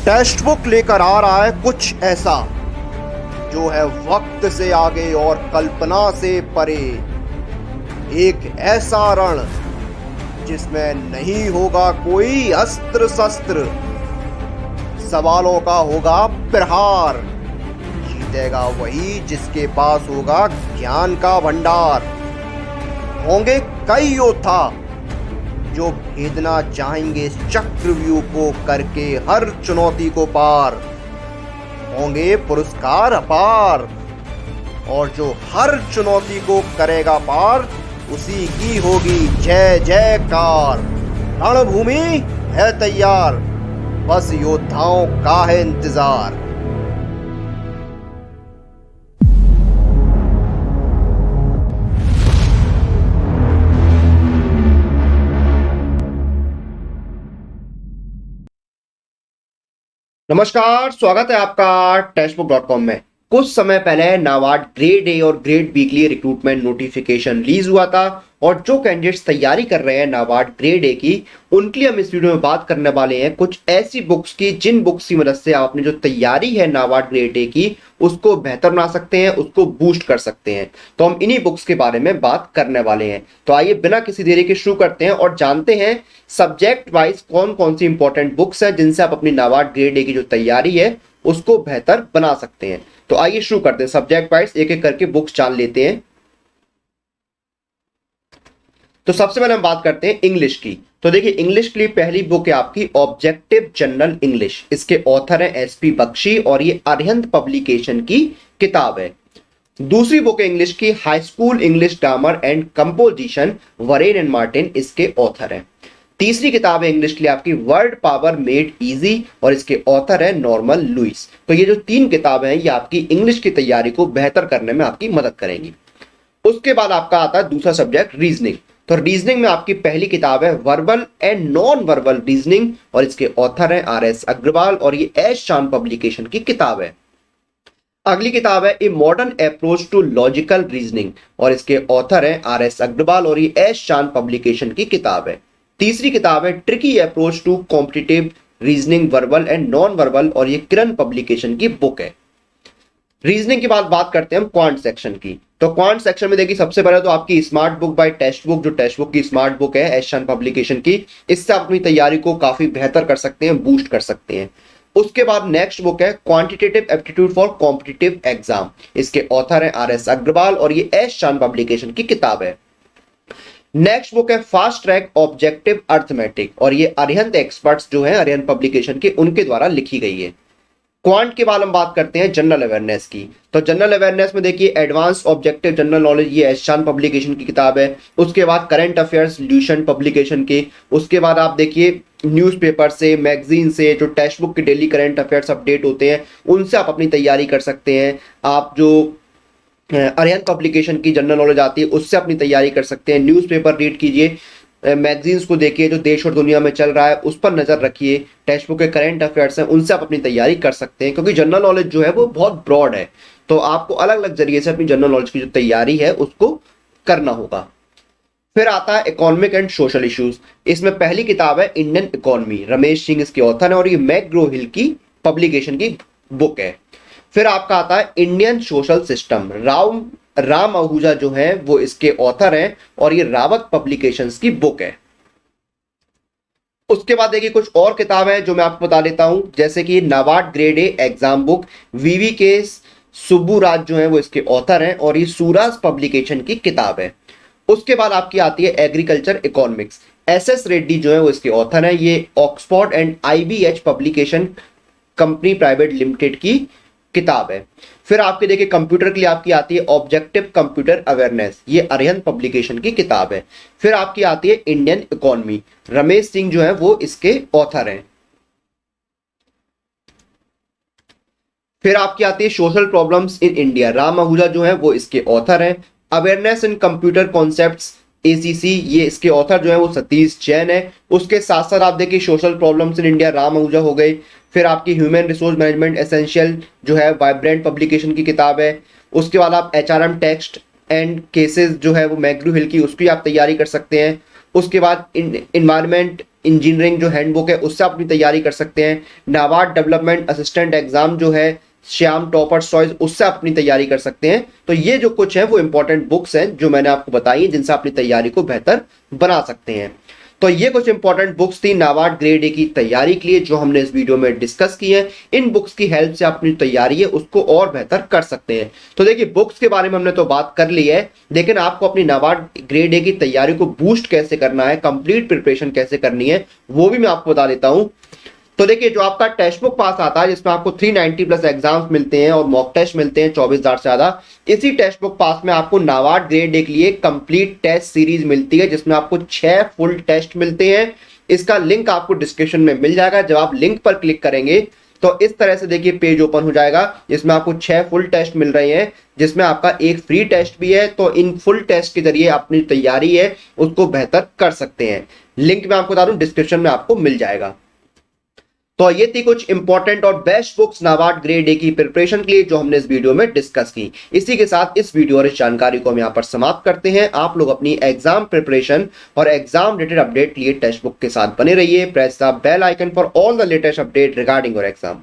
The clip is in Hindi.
टेक्स्ट बुक लेकर आ रहा है कुछ ऐसा जो है वक्त से आगे और कल्पना से परे। एक ऐसा रण जिसमें नहीं होगा कोई अस्त्र शस्त्र, सवालों का होगा प्रहार। जीतेगा वही जिसके पास होगा ज्ञान का भंडार। होंगे कई योद्धा जो भेदना चाहेंगे इस चक्रव्यूह को करके हर चुनौती को पार। होंगे पुरस्कार अपार और जो हर चुनौती को करेगा पार उसी की होगी जय जयकार। रणभूमि है तैयार, बस योद्धाओं का है इंतजार। नमस्कार, स्वागत है आपका टेक्स्टबुक.com में। कुछ समय पहले नाबार्ड ग्रेड ए और ग्रेड बी के लिए रिक्रूटमेंट नोटिफिकेशन रिलीज हुआ था और जो कैंडिडेट्स तैयारी कर रहे हैं नाबार्ड ग्रेड ए की, उनके लिए हम इस वीडियो में बात करने वाले हैं कुछ ऐसी बुक्स की जिन बुक्स की मदद से आप अपनी जो तैयारी है नाबार्ड ग्रेड ए की उसको बेहतर बना सकते हैं, उसको बूस्ट कर सकते हैं। तो हम इन्हीं बुक्स के बारे में बात करने वाले हैं। तो आइए बिना किसी देरी के शुरू करते हैं और जानते हैं सब्जेक्ट वाइज कौन कौन सी इंपॉर्टेंट बुक्स हैं जिनसे आप अपनी नाबार्ड ग्रेड ए की जो तैयारी है उसको बेहतर बना सकते हैं। तो आइए शुरू करते हैं, सब्जेक्ट वाइज एक एक करके बुक्स जान लेते हैं। तो सबसे पहले हम बात करते हैं इंग्लिश की। तो देखिए, इंग्लिश के लिए पहली बुक है आपकी ऑब्जेक्टिव जनरल इंग्लिश। इसके ऑथर है एसपी बख्शी और ये अरिहंत पब्लिकेशन की किताब है। दूसरी बुक है इंग्लिश की high school English grammar and composition, Varane and Martin इसके ऑथर है। तीसरी किताब है इंग्लिश के लिए आपकी वर्ड पावर मेड इजी और इसके ऑथर है नॉर्मन लुइस। तो ये जो तीन किताबें हैं ये आपकी इंग्लिश की तैयारी को बेहतर करने में आपकी मदद करेंगी। उसके बाद आपका आता है दूसरा सब्जेक्ट रीजनिंग। तो रीजनिंग में आपकी पहली किताब है verbal and non verbal reasoning और इसके ऑथर है आर.एस. अग्रवाल और ये एस चांद पब्लिकेशन की किताब है। अगली किताब है a modern approach to logical reasoning और इसके ऑथर है आर.एस. अग्रवाल और ये एस चांद पब्लिकेशन की किताब है। तीसरी किताब है tricky approach to competitive reasoning verbal and non verbal और ये किरण पब्लिकेशन की बुक है। रीजनिंग के बाद बात करते हैं हम क्वांट सेक्शन की। तो क्वांट सेक्शन में देखिए सबसे पहले तो आपकी smart book by text book, जो टेक्स्ट बुक की स्मार्ट बुक है एस चांद पब्लिकेशन की, इससे आप अपनी तैयारी को काफी बेहतर कर सकते हैं, बूस्ट कर सकते हैं। उसके बाद नेक्स्ट बुक है quantitative aptitude for competitive exam. इसके ऑथर है आर.एस. अग्रवाल और ये एस चांद पब्लिकेशन की किताब है। नेक्स्ट बुक है फास्ट ट्रैक ऑब्जेक्टिव अर्थमेटिक और ये अरिहंत एक्सपर्ट्स जो है अरिहंत पब्लिकेशन के उनके द्वारा लिखी गई है। क्वांट के बाद हम बात करते हैं जनरल अवेयरनेस की। तो जनरल अवेयरनेस में देखिए एडवांस ऑब्जेक्टिव जनरल नॉलेज, ये एस चांद पब्लिकेशन की किताब है। उसके बाद करंट अफेयर्स ल्यूशन पब्लिकेशन की। उसके बाद आप देखिए न्यूज़पेपर से, मैगजीन से, जो टेक्स्ट बुक के डेली करंट अफेयर्स अपडेट होते हैं उनसे आप अपनी तैयारी कर सकते हैं। आप जो अरिहंत पब्लिकेशन की जनरल नॉलेज आती है उससे अपनी तैयारी कर सकते हैं। न्यूज़पेपर रीड कीजिए, मैगजीन्स को देखिए, जो देश और दुनिया में चल रहा है उस पर नजर रखिए। टेक्स्ट बुक के करंट अफेयर्स हैं उनसे आप अपनी तैयारी कर सकते हैं, क्योंकि जनरल नॉलेज जो है वो बहुत ब्रॉड है। तो आपको अलग अलग जरिए से अपनी जनरल नॉलेज की जो तैयारी है उसको करना होगा। फिर आता है इकोनॉमिक एंड सोशल इश्यूज। इसमें पहली किताब है इंडियन इकोनॉमी, रमेश सिंह इसके ऑथर है और ये मैग्रो हिल की पब्लिकेशन की बुक है। फिर आपका आता है Indian social system, Ram Ahuja जो है वो इसके ऑथर हैं और ये रावत पब्लिकेशंस की बुक है। उसके बाद देखिए कुछ और किताबें हैं जो मैं आपको बता देता हूं, जैसे कि NABARD grade A exam book, V V के सुब्बूराज जो है वो इसके ऑथर हैं और ये सूराज पब्लिकेशन की किताब है। उसके बाद आपकी आती है एग्रीकल्चर इकोनॉमिक्स, एस.एस. रेड्डी जो है वो इसके ऑथर हैं, ये Oxford and IBH publication company private limited की किताब है। फिर आपके देखिए कंप्यूटर के लिए आपकी आती है ऑब्जेक्टिव कंप्यूटर अवेयरनेस, ये अरिहंत पब्लिकेशन की किताब है। फिर आपकी आती है इंडियन इकोनॉमी, रमेश सिंह जो है वो इसके ऑथर हैं। फिर आपकी आती है social problems in India, Ram Ahuja जो है वो इसके ऑथर हैं। Awareness in computer concepts ACC, ये इसके ऑथर जो है वो सतीश जैन है। उसके साथ साथ आप देखिए social problems in India, Ram Ahuja हो गई। फिर आपकी ह्यूमन रिसोर्स मैनेजमेंट एसेंशियल जो है वाइब्रेंट पब्लिकेशन की किताब है। उसके बाद आप HRM टेक्स्ट एंड केसेस जो है वो मैग्रू हिल की, उसकी आप तैयारी कर सकते हैं। उसके बाद इन्वायरमेंट इंजीनियरिंग जो हैंडबुक है उससे अपनी तैयारी कर सकते हैं। नाबार्ड डेवलपमेंट असिस्टेंट एग्जाम जो है श्याम टॉपर्स चॉइस, उससे अपनी तैयारी कर सकते हैं। तो ये जो कुछ है वो इंपॉर्टेंट बुक्स हैं जो मैंने आपको बताई जिनसे अपनी तैयारी को बेहतर बना सकते हैं। तो ये कुछ इंपॉर्टेंट बुक्स थी नाबार्ड ग्रेड ए की तैयारी के लिए जो हमने इस वीडियो में डिस्कस की है। इन बुक्स की हेल्प से अपनी तैयारी है उसको और बेहतर कर सकते हैं। तो देखिए बुक्स के बारे में हमने तो बात कर ली है, लेकिन आपको अपनी नाबार्ड ग्रेड ए की तैयारी को बूस्ट कैसे करना है, कंप्लीट प्रिपरेशन कैसे करनी है, वो भी मैं आपको बता देता हूं। तो देखिए जो आपका टेक्स्ट बुक पास आता है जिसमें आपको 390 प्लस एग्जाम्स मिलते हैं और मॉक टेस्ट मिलते हैं 24,000 से ज्यादा, इसी टेक्स्ट बुक पास में आपको नाबार्ड ग्रेड ए के लिए कंप्लीट टेस्ट सीरीज मिलती है जिसमें आपको 6 फुल टेस्ट मिलते हैं। इसका लिंक आपको डिस्क्रिप्शन में मिल जाएगा। जब आप लिंक पर क्लिक करेंगे तो इस तरह से देखिए पेज ओपन हो जाएगा जिसमें आपको 6 फुल टेस्ट मिल रहे हैं जिसमें आपका एक फ्री टेस्ट भी है। तो इन फुल टेस्ट के जरिए अपनी तैयारी है उसको बेहतर कर सकते हैं। लिंक मैं आपको बता दूं डिस्क्रिप्शन में आपको मिल जाएगा। तो ये थी कुछ इंपॉर्टेंट और बेस्ट बुक्स नाबार्ड ग्रेड ए की प्रिपरेशन के लिए जो हमने इस वीडियो में डिस्कस की। इसी के साथ इस वीडियो और इस जानकारी को हम यहाँ पर समाप्त करते हैं। आप लोग अपनी एग्जाम प्रिपरेशन और एग्जाम रिलेटेड अपडेट लिए टेक्स्ट बुक के साथ बने रहिए। Press the bell icon for all the latest update regarding your exam.